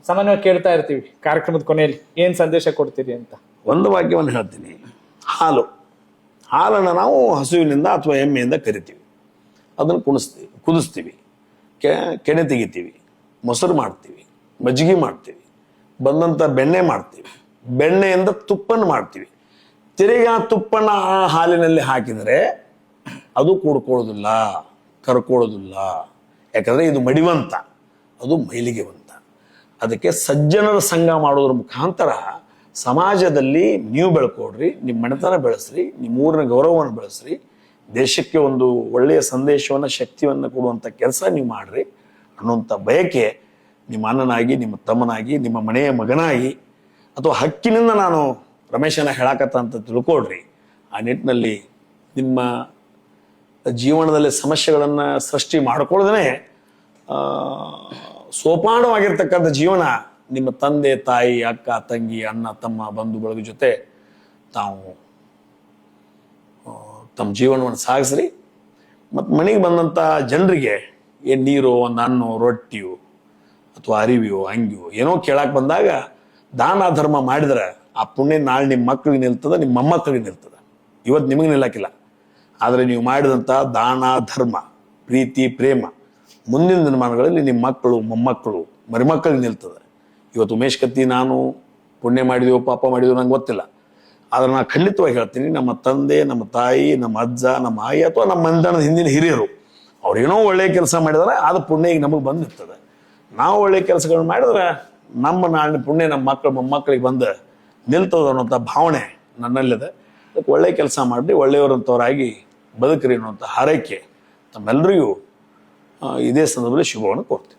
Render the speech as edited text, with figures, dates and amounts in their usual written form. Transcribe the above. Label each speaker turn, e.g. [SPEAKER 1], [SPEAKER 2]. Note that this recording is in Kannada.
[SPEAKER 1] ಸಾಮಾನ್ಯವಾಗಿ ಕೇಳ್ತಾ ಇರ್ತೀವಿ ಕಾರ್ಯಕ್ರಮದ ಕೊನೆಯಲ್ಲಿ ಏನ್ ಸಂದೇಶ ಕೊಡ್ತೀರಿ ಅಂತ.
[SPEAKER 2] ಒಂದು ವಾಕ್ಯವನ್ನು ಹೇಳ್ತೀನಿ. ಹಾಲನ್ನು ನಾವು ಹಸುವಿನಿಂದ ಅಥವಾ ಎಮ್ಮೆಯಿಂದ ಕರಿತೀವಿ, ಅದನ್ನು ಕುದಿಸ್ತೀವಿ, ಕೆನೆ ತೆಗಿತೀವಿ, ಮೊಸರು ಮಾಡ್ತೀವಿ, ಮಜ್ಜಿಗೆ ಮಾಡ್ತೀವಿ, ಬಂದಂಥ ಬೆಣ್ಣೆ ಮಾಡ್ತೀವಿ, ಬೆಣ್ಣೆಯಿಂದ ತುಪ್ಪನ್ನು ಮಾಡ್ತೀವಿ. ತಿರುಗಿ ಆ ತುಪ್ಪನ ಆ ಹಾಲಿನಲ್ಲಿ ಹಾಕಿದರೆ ಅದು ಕೂಡ್ಕೊಳ್ಳೋದಿಲ್ಲ, ಕರ್ಕೊಳ್ಳೋದಿಲ್ಲ. ಯಾಕಂದರೆ ಇದು ಮಡಿವಂತ, ಅದು ಮೈಲಿಗೆವಂತ. ಅದಕ್ಕೆ ಸಜ್ಜನರ ಸಂಘ ಮಾಡೋದ್ರ ಮುಖಾಂತರ ಸಮಾಜದಲ್ಲಿ ನೀವು ಬೆಳ್ಕೊಡ್ರಿ, ನಿಮ್ಮ ಮನೆತನ ಬೆಳೆಸ್ರಿ, ನಿಮ್ಮ ಊರಿನ ಗೌರವವನ್ನು ಬೆಳೆಸ್ರಿ, ದೇಶಕ್ಕೆ ಒಂದು ಒಳ್ಳೆಯ ಸಂದೇಶವನ್ನು, ಶಕ್ತಿಯನ್ನು ಕೊಡುವಂಥ ಕೆಲಸ ನೀವು ಮಾಡ್ರಿ ಅನ್ನುವಂಥ ಬಯಕೆ ನಿಮ್ಮ ಅಣ್ಣನಾಗಿ, ನಿಮ್ಮ ತಮ್ಮನಾಗಿ, ನಿಮ್ಮ ಮನೆಯ ಮಗನಾಗಿ ಅಥವಾ ಹಕ್ಕಿನಿಂದ ನಾನು ರಮೇಶನ ಹೇಳಾಕತ್ತ ಅಂತ ತಿಳ್ಕೊಡ್ರಿ. ಆ ನಿಟ್ಟಿನಲ್ಲಿ ನಿಮ್ಮ ಜೀವನದಲ್ಲಿ ಸಮಸ್ಯೆಗಳನ್ನು ಸೃಷ್ಟಿ ಮಾಡ್ಕೊಳ್ಳೋದೇ ಸೋಪಾನವಾಗಿರ್ತಕ್ಕಂಥ ಜೀವನ ನಿಮ್ಮ ತಂದೆ ತಾಯಿ, ಅಕ್ಕ ತಂಗಿ, ಅಣ್ಣ ತಮ್ಮ, ಬಂಧು ಬಳಗ ಜೊತೆ ತಾವು ತಮ್ಮ ಜೀವನವನ್ನು ಸಾಗಿಸ್ರಿ. ಮತ್ತು ಮನೆಗೆ ಬಂದಂಥ ಜನರಿಗೆ ಏನು ನೀರು, ಒಂದು ಹಣ್ಣು, ರೊಟ್ಟಿಯೋ ಅಥವಾ ಅರಿವಿಯೋ ಅಂಗಿಯೋ ಏನೋ ಕೇಳಕ್ಕೆ ಬಂದಾಗ ದಾನ ಧರ್ಮ ಮಾಡಿದ್ರೆ ಆ ಪುಣ್ಯ ನಾಳೆ ನಿಮ್ಮ ಮಕ್ಕಳಿಗೆ ನಿಲ್ತದೆ, ನಿಮ್ಮ ಮೊಮ್ಮಕ್ಕಳಿಗೆ ನಿಲ್ತದೆ. ಇವತ್ತು ನಿಮಗೆ ನಿಲ್ಲಕ್ಕಿಲ್ಲ, ಆದರೆ ನೀವು ಮಾಡಿದಂಥ ದಾನ ಧರ್ಮ, ಪ್ರೀತಿ, ಪ್ರೇಮ ಮುಂದಿನ ದಿನಮಾನಗಳಲ್ಲಿ ನಿಮ್ಮ ಮಕ್ಕಳು, ಮೊಮ್ಮಕ್ಕಳು, ಮರಿಮಕ್ಕಳಿಗೆ ನಿಲ್ತದೆ. ಇವತ್ತು ಉಮೇಶ್ ಕತ್ತಿ ನಾನು ಪುಣ್ಯ ಮಾಡಿದೆವು, ಪಾಪ ಮಾಡಿದೆವು ನಂಗೆ ಗೊತ್ತಿಲ್ಲ, ಆದರೆ ನಾನು ಖಂಡಿತವಾಗಿ ಹೇಳ್ತೀನಿ, ನಮ್ಮ ತಂದೆ, ನಮ್ಮ ತಾಯಿ, ನಮ್ಮ ಅಜ್ಜ, ನಮ್ಮ ಆಯಿ ಅಥವಾ ನಮ್ಮ ಮಂದಣದ ಹಿಂದಿನ ಹಿರಿಯರು ಅವ್ರೇನೋ ಒಳ್ಳೆಯ ಕೆಲಸ ಮಾಡಿದರೆ ಅದು ಪುಣ್ಯ ಈಗ ನಮಗೆ ಬಂದಿರ್ತದೆ. ನಾವು ಒಳ್ಳೆಯ ಕೆಲಸಗಳನ್ನ ಮಾಡಿದ್ರೆ ನಮ್ಮ ನಾಳಿನ ಪುಣ್ಯ ನಮ್ಮ ಮಕ್ಕಳು, ಮೊಮ್ಮಕ್ಕಳಿಗೆ ಬಂದು ನಿಲ್ತದ ಅನ್ನೋಂಥ ಭಾವನೆ ನನ್ನಲ್ಲಿದೆ. ಅದಕ್ಕೆ ಒಳ್ಳೆಯ ಕೆಲಸ ಮಾಡಿ ಒಳ್ಳೆಯವರಂಥವರಾಗಿ ಬದುಕ್ರಿ ಅನ್ನುವಂಥ ಹಾರೈಕೆ ತಮ್ಮೆಲ್ಲರಿಗೂ ಇದೇ ಸಂದರ್ಭದಲ್ಲಿ ಶುಭವನ್ನು ಕೋರ್ತೀನಿ.